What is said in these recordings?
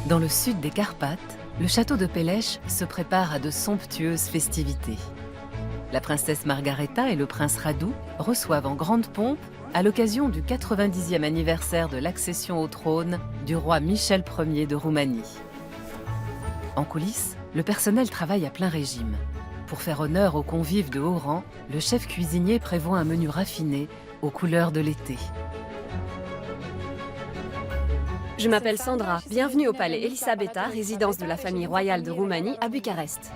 Dans le sud des Carpates, le château de Pélèche se prépare à de somptueuses festivités. La princesse Margareta et le prince Radu reçoivent en grande pompe à l'occasion du 90e anniversaire de l'accession au trône du roi Michel Ier de Roumanie. En coulisses, le personnel travaille à plein régime. Pour faire honneur aux convives de haut rang, le chef cuisinier prévoit un menu raffiné aux couleurs de l'été. Je m'appelle Sandra, bienvenue au palais Elisabeta, résidence de la famille royale de Roumanie à Bucarest.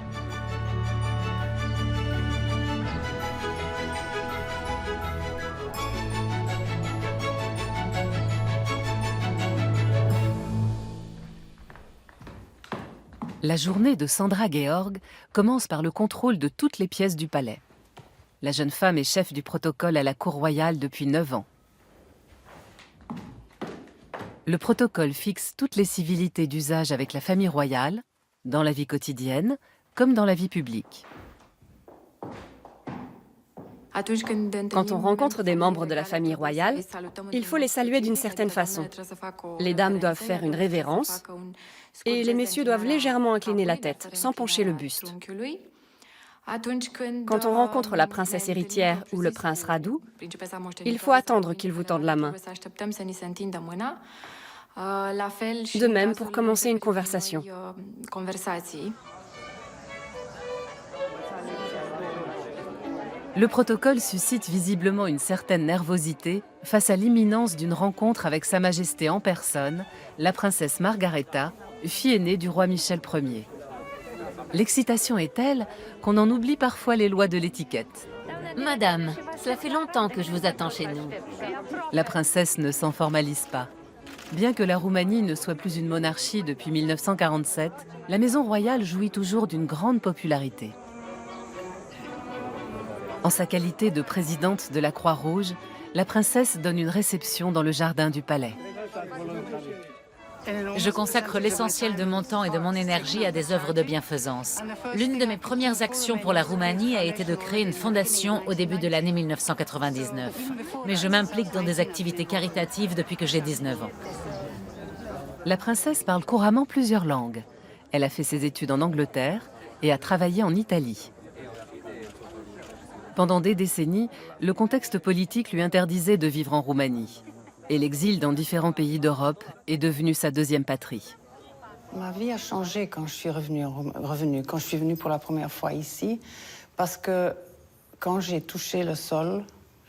La journée de Sandra Georg commence par le contrôle de toutes les pièces du palais. La jeune femme est chef du protocole à la cour royale depuis 9 ans. Le protocole fixe toutes les civilités d'usage avec la famille royale, dans la vie quotidienne comme dans la vie publique. Quand on rencontre des membres de la famille royale, il faut les saluer d'une certaine façon. Les dames doivent faire une révérence et les messieurs doivent légèrement incliner la tête, sans pencher le buste. Quand on rencontre la princesse héritière ou le prince Radu, il faut attendre qu'ils vous tendent la main. De même pour commencer une conversation. Le protocole suscite visiblement une certaine nervosité face à l'imminence d'une rencontre avec Sa Majesté en personne, la princesse Margareta, fille aînée du roi Michel Ier. L'excitation est telle qu'on en oublie parfois les lois de l'étiquette. Madame, cela fait longtemps que je vous attends chez nous. La princesse ne s'en formalise pas. Bien que la Roumanie ne soit plus une monarchie depuis 1947, la maison royale jouit toujours d'une grande popularité. En sa qualité de présidente de la Croix-Rouge, la princesse donne une réception dans le jardin du palais. Je consacre l'essentiel de mon temps et de mon énergie à des œuvres de bienfaisance. L'une de mes premières actions pour la Roumanie a été de créer une fondation au début de l'année 1999. Mais je m'implique dans des activités caritatives depuis que j'ai 19 ans. La princesse parle couramment plusieurs langues. Elle a fait ses études en Angleterre et a travaillé en Italie. Pendant des décennies, le contexte politique lui interdisait de vivre en Roumanie. Et l'exil dans différents pays d'Europe est devenu sa deuxième patrie. Ma vie a changé quand je suis quand je suis venue pour la première fois ici, parce que quand j'ai touché le sol,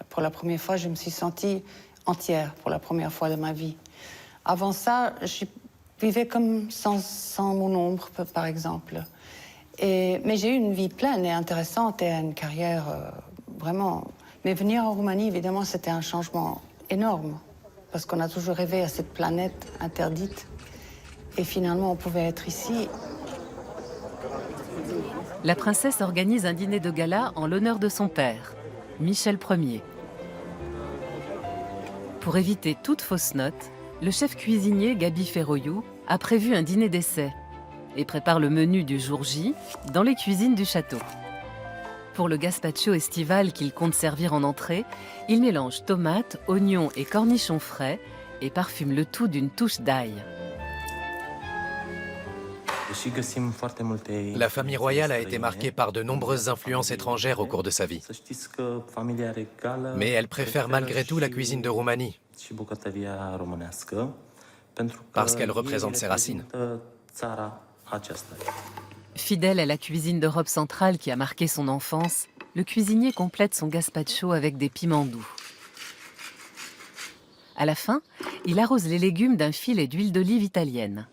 pour la première fois, je me suis sentie entière pour la première fois de ma vie. Avant ça, je vivais comme sans mon ombre, par exemple. Mais j'ai eu une vie pleine et intéressante et une carrière vraiment... Mais venir en Roumanie, évidemment, c'était un changement énorme. Parce qu'on a toujours rêvé à cette planète interdite. Et finalement, on pouvait être ici. La princesse organise un dîner de gala en l'honneur de son père, Michel Ier. Pour éviter toute fausse note, le chef cuisinier Gabi Ferroiu a prévu un dîner d'essai et prépare le menu du jour J dans les cuisines du château. Pour le gazpacho estival qu'il compte servir en entrée, il mélange tomates, oignons et cornichons frais et parfume le tout d'une touche d'ail. La famille royale a été marquée par de nombreuses influences étrangères au cours de sa vie. Mais elle préfère malgré tout la cuisine de Roumanie, parce qu'elle représente ses racines. Fidèle à la cuisine d'Europe centrale qui a marqué son enfance, le cuisinier complète son gazpacho avec des piments doux. À la fin, il arrose les légumes d'un filet d'huile d'olive italienne.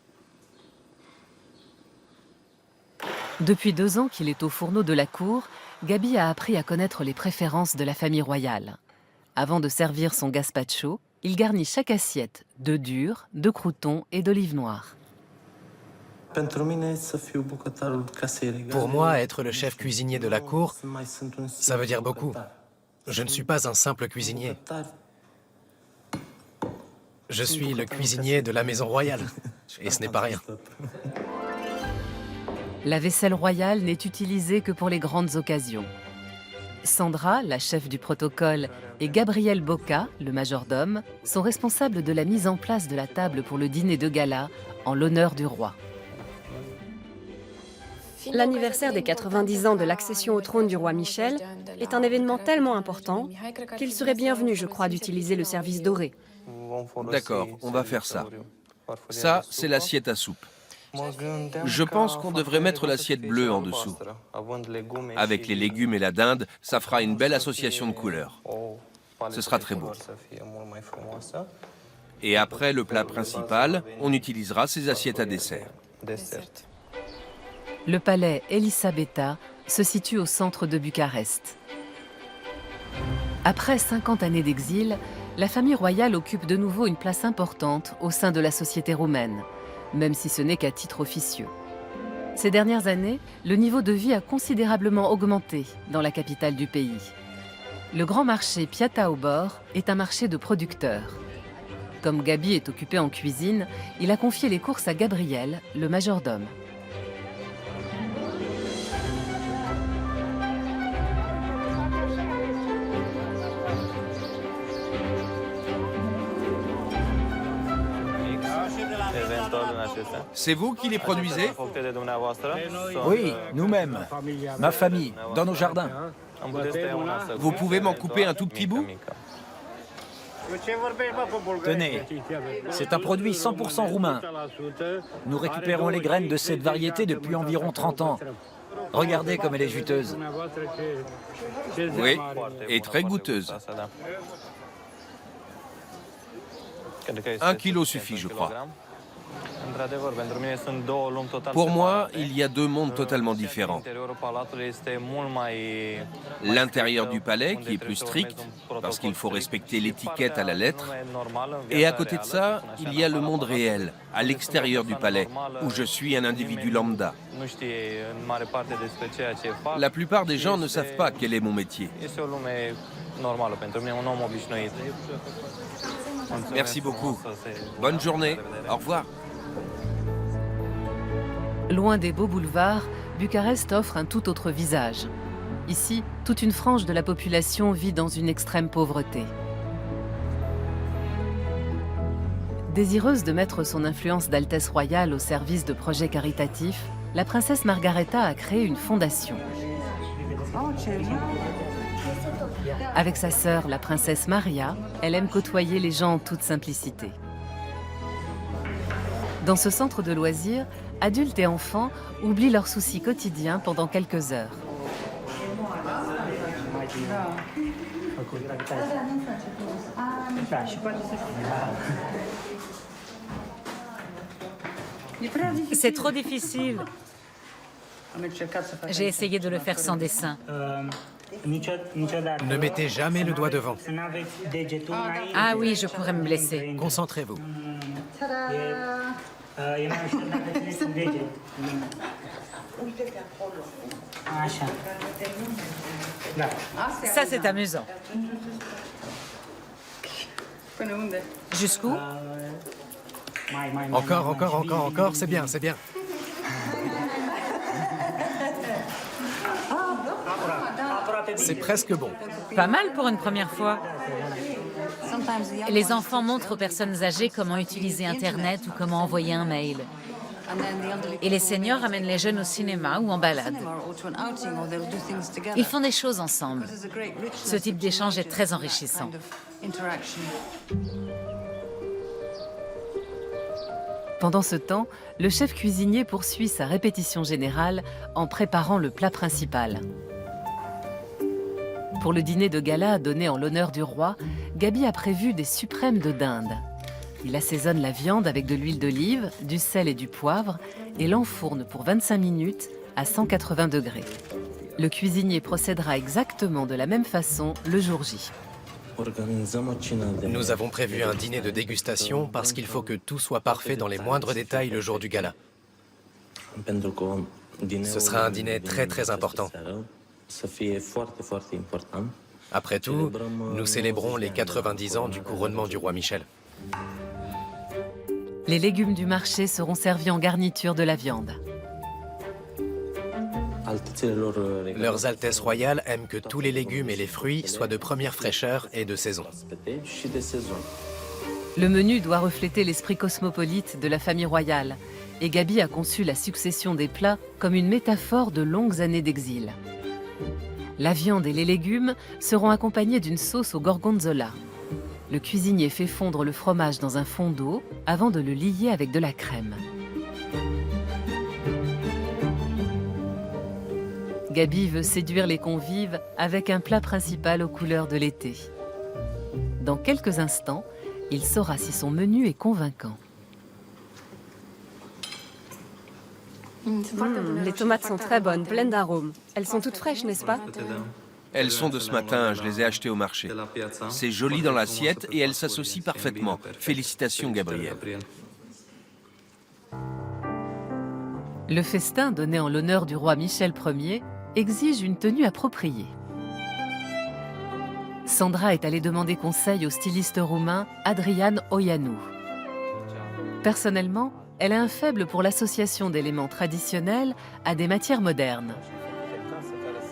Depuis 2 ans qu'il est au fourneau de la cour, Gabi a appris à connaître les préférences de la famille royale. Avant de servir son gazpacho, il garnit chaque assiette d'œufs durs, de croûtons et d'olives noires. Pour moi, être le chef cuisinier de la cour, ça veut dire beaucoup. Je ne suis pas un simple cuisinier. Je suis le cuisinier de la maison royale, et ce n'est pas rien. La vaisselle royale n'est utilisée que pour les grandes occasions. Sandra, la chef du protocole, et Gabriel Bocca, le majordome, sont responsables de la mise en place de la table pour le dîner de gala en l'honneur du roi. L'anniversaire des 90 ans de l'accession au trône du roi Michel est un événement tellement important qu'il serait bienvenu, je crois, d'utiliser le service doré. D'accord, on va faire ça. Ça, c'est l'assiette à soupe. Je pense qu'on devrait mettre l'assiette bleue en dessous. Avec les légumes et la dinde, ça fera une belle association de couleurs. Ce sera très beau. Et après le plat principal, on utilisera ces assiettes à dessert. Le palais Elisabeta se situe au centre de Bucarest. Après 50 années d'exil, la famille royale occupe de nouveau une place importante au sein de la société roumaine, même si ce n'est qu'à titre officieux. Ces dernières années, le niveau de vie a considérablement augmenté dans la capitale du pays. Le grand marché Piața Obor est un marché de producteurs. Comme Gabi est occupé en cuisine, il a confié les courses à Gabriel, le majordome. C'est vous qui les produisez? Oui, nous-mêmes, ma famille, dans nos jardins. Vous pouvez m'en couper un tout petit bout? Tenez, c'est un produit 100% roumain. Nous récupérons les graines de cette variété depuis environ 30 ans. Regardez comme elle est juteuse. Oui, et très goûteuse. 1 kilo suffit, je crois. Pour moi, il y a deux mondes totalement différents. L'intérieur du palais, qui est plus strict, parce qu'il faut respecter l'étiquette à la lettre. Et à côté de ça, il y a le monde réel, à l'extérieur du palais, où je suis un individu lambda. La plupart des gens ne savent pas quel est mon métier. Merci beaucoup. Bonne journée. Au revoir. Loin des beaux boulevards, Bucarest offre un tout autre visage. Ici, toute une frange de la population vit dans une extrême pauvreté. Désireuse de mettre son influence d'Altesse royale au service de projets caritatifs, la princesse Margareta a créé une fondation. Avec sa sœur, la princesse Maria, elle aime côtoyer les gens en toute simplicité. Dans ce centre de loisirs, adultes et enfants oublient leurs soucis quotidiens pendant quelques heures. C'est trop difficile. J'ai essayé de le faire sans dessin. Ne mettez jamais le doigt devant. Ah oui, je pourrais me blesser. Concentrez-vous. Ça, c'est amusant. Jusqu'où? Encore, c'est bien, c'est bien. C'est presque bon. Pas mal pour une première fois. Les enfants montrent aux personnes âgées comment utiliser Internet ou comment envoyer un mail. Et les seniors amènent les jeunes au cinéma ou en balade. Ils font des choses ensemble. Ce type d'échange est très enrichissant. Pendant ce temps, le chef cuisinier poursuit sa répétition générale en préparant le plat principal. Pour le dîner de gala donné en l'honneur du roi, Gabi a prévu des suprêmes de dinde. Il assaisonne la viande avec de l'huile d'olive, du sel et du poivre et l'enfourne pour 25 minutes à 180 degrés. Le cuisinier procédera exactement de la même façon le jour J. Nous avons prévu un dîner de dégustation parce qu'il faut que tout soit parfait dans les moindres détails le jour du gala. Ce sera un dîner très très important. Après tout, nous célébrons les 90 ans du couronnement du roi Michel. Les légumes du marché seront servis en garniture de la viande. Leurs Altesses royales aiment que tous les légumes et les fruits soient de première fraîcheur et de saison. Le menu doit refléter l'esprit cosmopolite de la famille royale, et Gabi a conçu la succession des plats comme une métaphore de longues années d'exil. La viande et les légumes seront accompagnés d'une sauce au gorgonzola. Le cuisinier fait fondre le fromage dans un fond d'eau avant de le lier avec de la crème. Gabi veut séduire les convives avec un plat principal aux couleurs de l'été. Dans quelques instants, il saura si son menu est convaincant. Les tomates sont très bonnes, pleines d'arômes. Elles sont toutes fraîches, n'est-ce pas? Elles sont de ce matin, je les ai achetées au marché. C'est joli dans l'assiette et elles s'associent parfaitement. Félicitations, Gabriel. Le festin donné en l'honneur du roi Michel Ier exige une tenue appropriée. Sandra est allée demander conseil au styliste roumain Adrian Oianu. Personnellement, elle a un faible pour l'association d'éléments traditionnels à des matières modernes.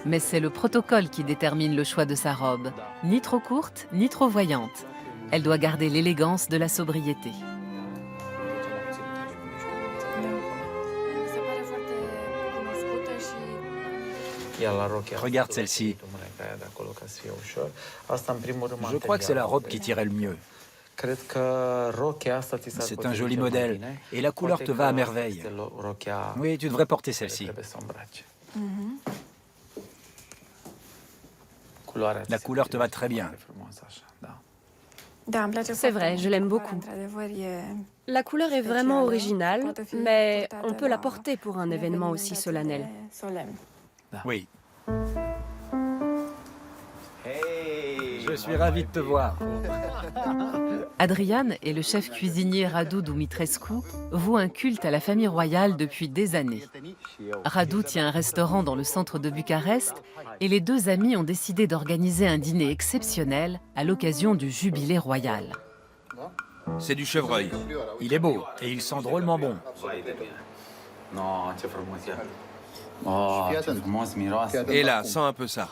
Mais c'est le protocole qui détermine le choix de sa robe, ni trop courte, ni trop voyante. Elle doit garder l'élégance de la sobriété. Regarde celle-ci. Je crois que c'est la robe qui tirait le mieux. C'est un joli modèle et la couleur te va à merveille. Oui, tu devrais porter celle-ci. La couleur te va très bien. C'est vrai, je l'aime beaucoup. La couleur est vraiment originale, mais on peut la porter pour un événement aussi solennel. Oui. Je suis ravi de te voir. Adrian et le chef cuisinier Radu Dumitrescu vouent un culte à la famille royale depuis des années. Radu tient un restaurant dans le centre de Bucarest et les deux amis ont décidé d'organiser un dîner exceptionnel à l'occasion du jubilé royal. C'est du chevreuil. Il est beau et il sent drôlement bon. Et là, sens un peu ça.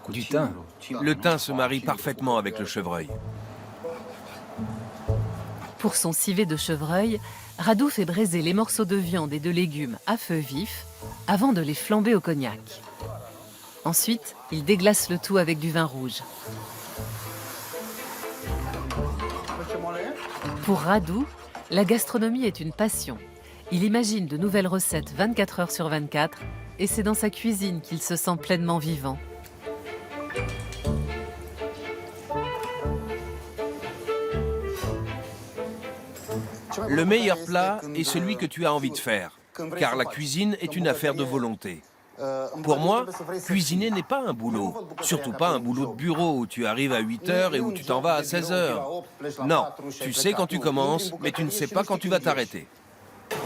Du thym. Le thym se marie parfaitement avec le chevreuil. Pour son civet de chevreuil, Radu fait braiser les morceaux de viande et de légumes à feu vif avant de les flamber au cognac. Ensuite, il déglace le tout avec du vin rouge. Pour Radu, la gastronomie est une passion. Il imagine de nouvelles recettes 24 heures sur 24 et c'est dans sa cuisine qu'il se sent pleinement vivant. Le meilleur plat est celui que tu as envie de faire, car la cuisine est une affaire de volonté. Pour moi, cuisiner n'est pas un boulot, surtout pas un boulot de bureau où tu arrives à 8 heures et où tu t'en vas à 16 heures. Non, tu sais quand tu commences, mais tu ne sais pas quand tu vas t'arrêter.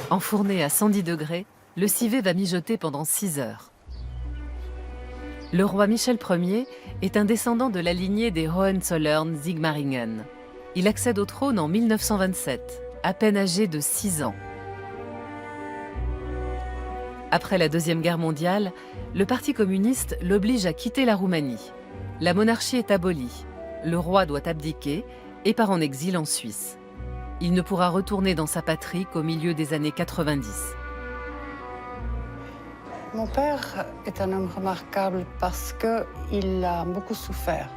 Enfourné à 110 degrés, le civet va mijoter pendant 6 heures. Le roi Michel Ier est un descendant de la lignée des Hohenzollern-Sigmaringen. Il accède au trône en 1927, à peine âgé de 6 ans. Après la Deuxième Guerre mondiale, le Parti communiste l'oblige à quitter la Roumanie. La monarchie est abolie, le roi doit abdiquer et part en exil en Suisse. Il ne pourra retourner dans sa patrie qu'au milieu des années 90. Mon père est un homme remarquable parce qu'il a beaucoup souffert.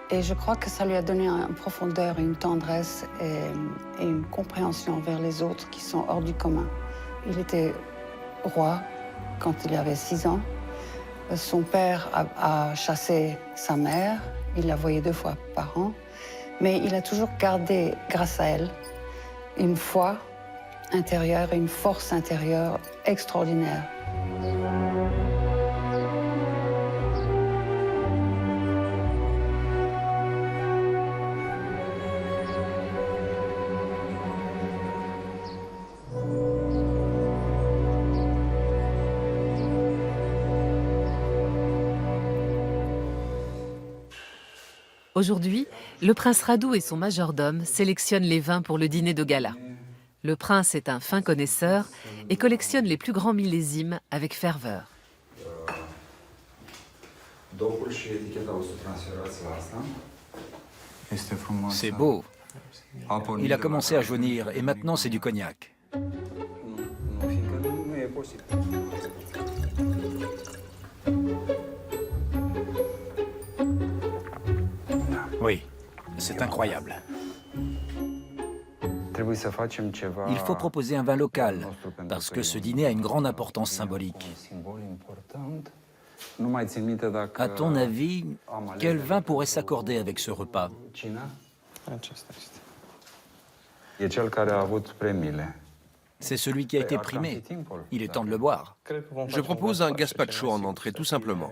Et je crois que ça lui a donné une profondeur, une tendresse et une compréhension envers les autres qui sont hors du commun. Il était roi quand il avait 6 ans. Son père a chassé sa mère, il la voyait 2 fois par an. Mais il a toujours gardé, grâce à elle, une foi intérieure, une force intérieure extraordinaire. Aujourd'hui, le prince Radu et son majordome sélectionnent les vins pour le dîner de gala. Le prince est un fin connaisseur et collectionne les plus grands millésimes avec ferveur. C'est beau. Il a commencé à jaunir et maintenant c'est du cognac. Oui, c'est incroyable. Il faut proposer un vin local, parce que ce dîner a une grande importance symbolique. À ton avis, quel vin pourrait s'accorder avec ce repas? C'est celui qui a été primé. Il est temps de le boire. Je propose un gazpacho en entrée, tout simplement.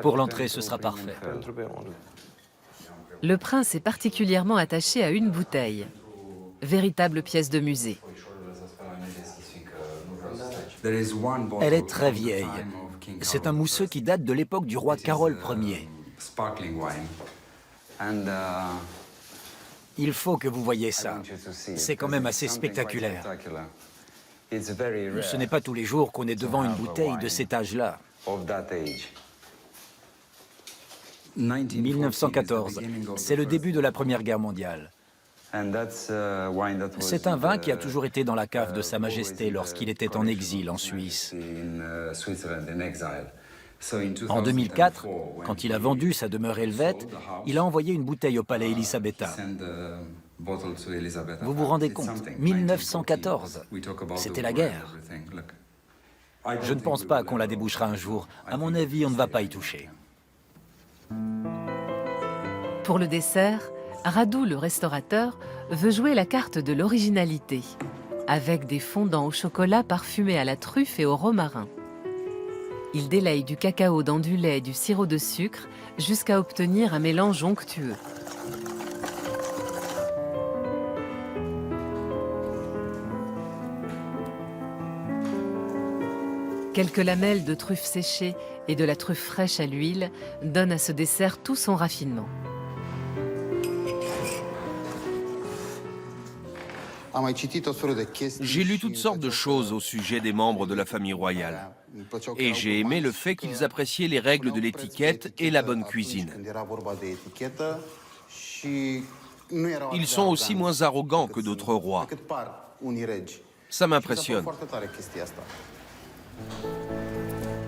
Pour l'entrée, ce sera parfait. Le prince est particulièrement attaché à une bouteille, véritable pièce de musée. Elle est très vieille. C'est un mousseux qui date de l'époque du roi Carole Ier. Il faut que vous voyiez ça. C'est quand même assez spectaculaire. Ce n'est pas tous les jours qu'on est devant une bouteille de cet âge-là. 1914, c'est le début de la Première Guerre mondiale. C'est un vin qui a toujours été dans la cave de Sa Majesté lorsqu'il était en exil en Suisse. En 2004, quand il a vendu sa demeure helvète, il a envoyé une bouteille au palais Elisabetta. Vous vous rendez compte, 1914, c'était la guerre. Je ne pense pas qu'on la débouchera un jour. À mon avis, on ne va pas y toucher. Pour le dessert, Radu, le restaurateur, veut jouer la carte de l'originalité, avec des fondants au chocolat parfumés à la truffe et au romarin. Il délaye du cacao dans du lait et du sirop de sucre jusqu'à obtenir un mélange onctueux. Quelques lamelles de truffes séchées et de la truffe fraîche à l'huile donnent à ce dessert tout son raffinement. J'ai lu toutes sortes de choses au sujet des membres de la famille royale. Et j'ai aimé le fait qu'ils appréciaient les règles de l'étiquette et la bonne cuisine. Ils sont aussi moins arrogants que d'autres rois. Ça m'impressionne.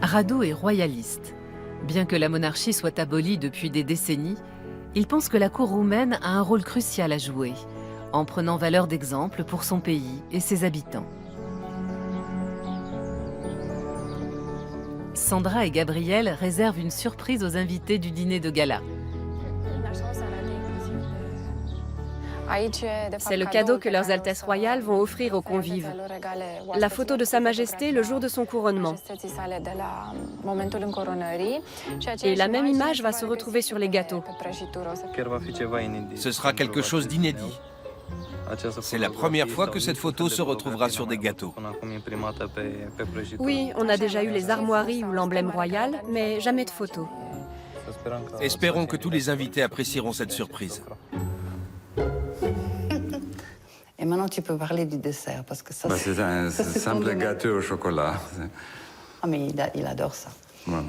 Radu est royaliste. Bien que la monarchie soit abolie depuis des décennies, il pense que la cour roumaine a un rôle crucial à jouer, en prenant valeur d'exemple pour son pays et ses habitants. Sandra et Gabriel réservent une surprise aux invités du dîner de gala. C'est le cadeau que leurs Altesses royales vont offrir aux convives. La photo de Sa Majesté le jour de son couronnement. Et la même image va se retrouver sur les gâteaux. Ce sera quelque chose d'inédit. C'est la première fois que cette photo se retrouvera sur des gâteaux. Oui, on a déjà eu les armoiries ou l'emblème royal, mais jamais de photo. Espérons que tous les invités apprécieront cette surprise. Et maintenant, tu peux parler du dessert, parce que ça, c'est un simple gâteau au chocolat. Ah, mais il adore ça. Voilà.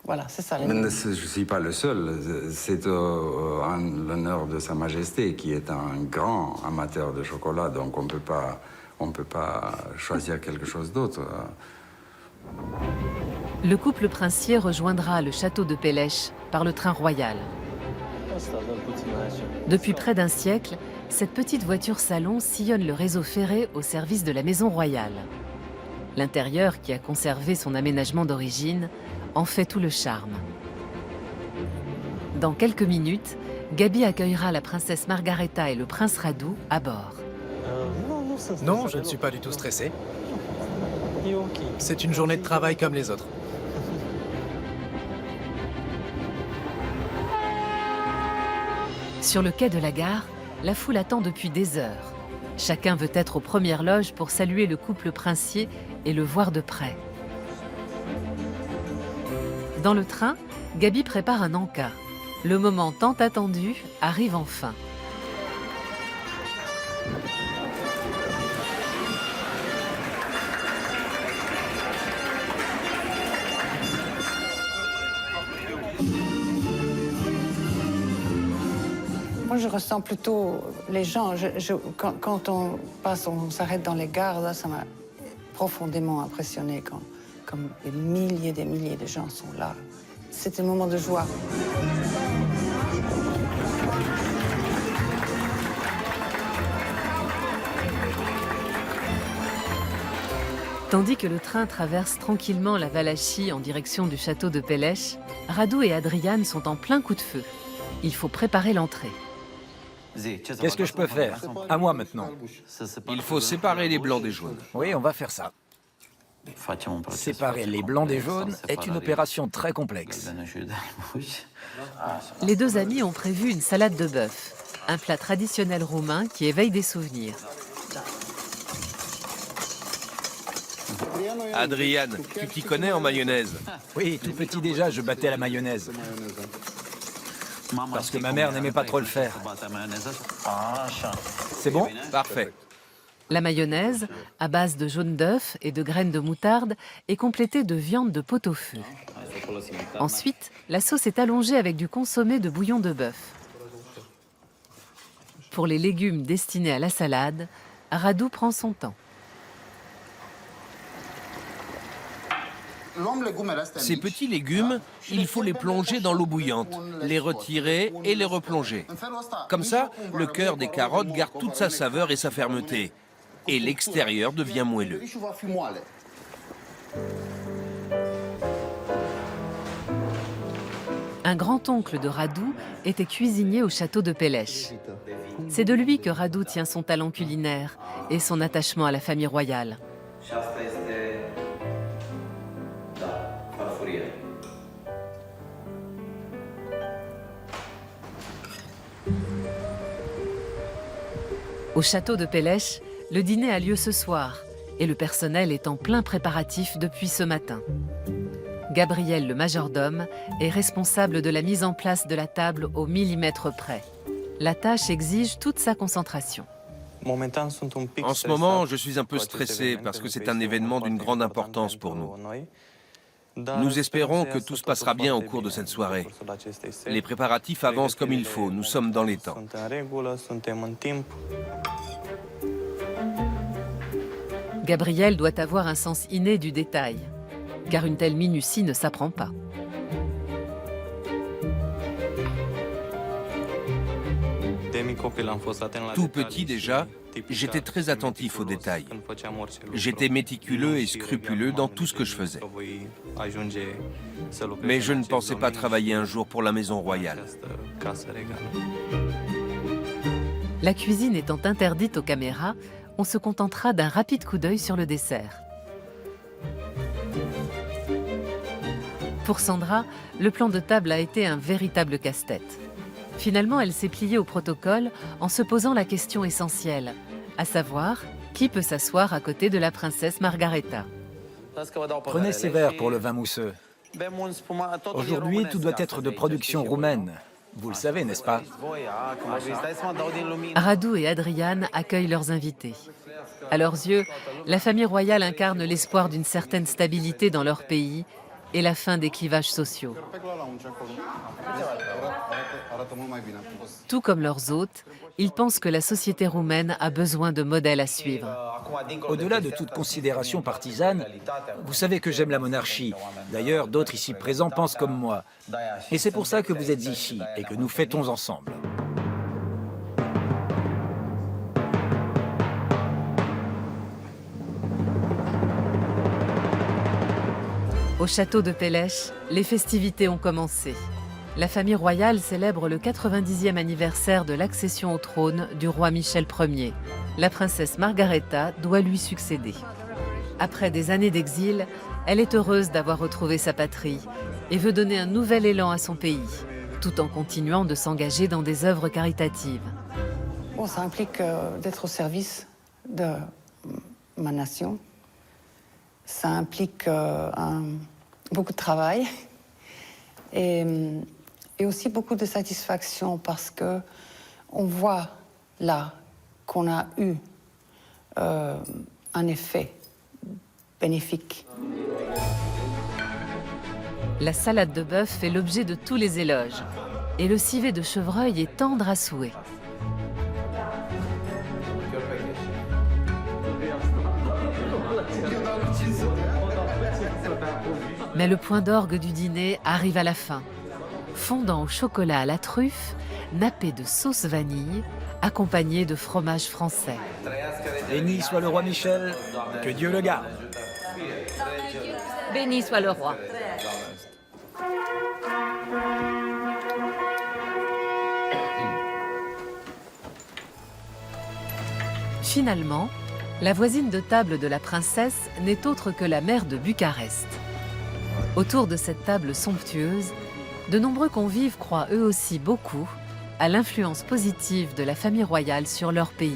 Voilà, c'est ça. Mais je ne suis pas le seul. C'est en l'honneur de Sa Majesté, qui est un grand amateur de chocolat, donc on peut pas choisir quelque chose d'autre. Le couple princier rejoindra le château de Pélèche par le train royal. Depuis près d'un siècle, cette petite voiture salon sillonne le réseau ferré au service de la maison royale. L'intérieur, qui a conservé son aménagement d'origine, en fait tout le charme. Dans quelques minutes, Gabi accueillera la princesse Margareta et le prince Radu à bord. Non, je ne suis pas du tout stressé. C'est une journée de travail comme les autres. Sur le quai de la gare, la foule attend depuis des heures. Chacun veut être aux premières loges pour saluer le couple princier et le voir de près. Dans le train, Gabi prépare un encas. Le moment tant attendu arrive enfin. je ressens plutôt les gens. Quand on passe, on s'arrête dans les gares, là, ça m'a profondément impressionnée comme des milliers de gens sont là. C'était un moment de joie. Tandis que le train traverse tranquillement la Valachie en direction du château de Pélèche, Radu et Adrian sont en plein coup de feu. Il faut préparer l'entrée. Qu'est-ce que je peux faire? À moi maintenant. Il faut séparer les blancs des jaunes. Oui, on va faire ça. Séparer les blancs des jaunes est une opération très complexe. Les deux amis ont prévu une salade de bœuf, un plat traditionnel roumain qui éveille des souvenirs. Adrian, tu t'y connais en mayonnaise? Oui, tout petit déjà, je battais la mayonnaise. Parce que ma mère n'aimait pas trop le faire. C'est bon? Parfait. La mayonnaise, à base de jaune d'œuf et de graines de moutarde, est complétée de viande de pot-au-feu. Ensuite, la sauce est allongée avec du consommé de bouillon de bœuf. Pour les légumes destinés à la salade, Radu prend son temps. Ces petits légumes, il faut les plonger dans l'eau bouillante, les retirer et les replonger. Comme ça, le cœur des carottes garde toute sa saveur et sa fermeté. Et l'extérieur devient moelleux. Un grand-oncle de Radu était cuisinier au château de Pélèche. C'est de lui que Radu tient son talent culinaire et son attachement à la famille royale. Au château de Pélèche, le dîner a lieu ce soir et le personnel est en plein préparatif depuis ce matin. Gabriel, le majordome, est responsable de la mise en place de la table au millimètre près. La tâche exige toute sa concentration. En ce moment, je suis un peu stressé parce que c'est un événement d'une grande importance pour nous. Nous espérons que tout se passera bien au cours de cette soirée. Les préparatifs avancent comme il faut, nous sommes dans les temps. Gabriel doit avoir un sens inné du détail, car une telle minutie ne s'apprend pas. Tout petit déjà, j'étais très attentif aux détails. J'étais méticuleux et scrupuleux dans tout ce que je faisais. Mais je ne pensais pas travailler un jour pour la maison royale. La cuisine étant interdite aux caméras, on se contentera d'un rapide coup d'œil sur le dessert. Pour Sandra, le plan de table a été un véritable casse-tête. Finalement, elle s'est pliée au protocole en se posant la question essentielle, à savoir qui peut s'asseoir à côté de la princesse Margareta. Prenez ces verres pour le vin mousseux. Aujourd'hui, tout doit être de production roumaine. Vous le savez, n'est-ce pas? Radu et Adrian accueillent leurs invités. À leurs yeux, la famille royale incarne l'espoir d'une certaine stabilité dans leur pays et la fin des clivages sociaux. Tout comme leurs hôtes, ils pensent que la société roumaine a besoin de modèles à suivre. Au-delà de toute considération partisane, vous savez que j'aime la monarchie. D'ailleurs, d'autres ici présents pensent comme moi. Et c'est pour ça que vous êtes ici et que nous fêtons ensemble. Au château de Pélèche, les festivités ont commencé. La famille royale célèbre le 90e anniversaire de l'accession au trône du roi Michel Ier. La princesse Margareta doit lui succéder. Après des années d'exil, elle est heureuse d'avoir retrouvé sa patrie et veut donner un nouvel élan à son pays, tout en continuant de s'engager dans des œuvres caritatives. Bon, ça implique d'être au service de ma nation. Ça implique beaucoup de travail et aussi beaucoup de satisfaction parce qu'on voit là qu'on a eu un effet bénéfique. La salade de bœuf fait l'objet de tous les éloges. et le civet de chevreuil est tendre à souhait. Mais le point d'orgue du dîner arrive à la fin. Fondant au chocolat à la truffe, nappé de sauce vanille, accompagné de fromage français. Béni soit le roi Michel, que Dieu le garde. Béni soit le roi. Finalement, la voisine de table de la princesse n'est autre que la mère de Bucarest. Autour de cette table somptueuse, de nombreux convives croient eux aussi beaucoup à l'influence positive de la famille royale sur leur pays.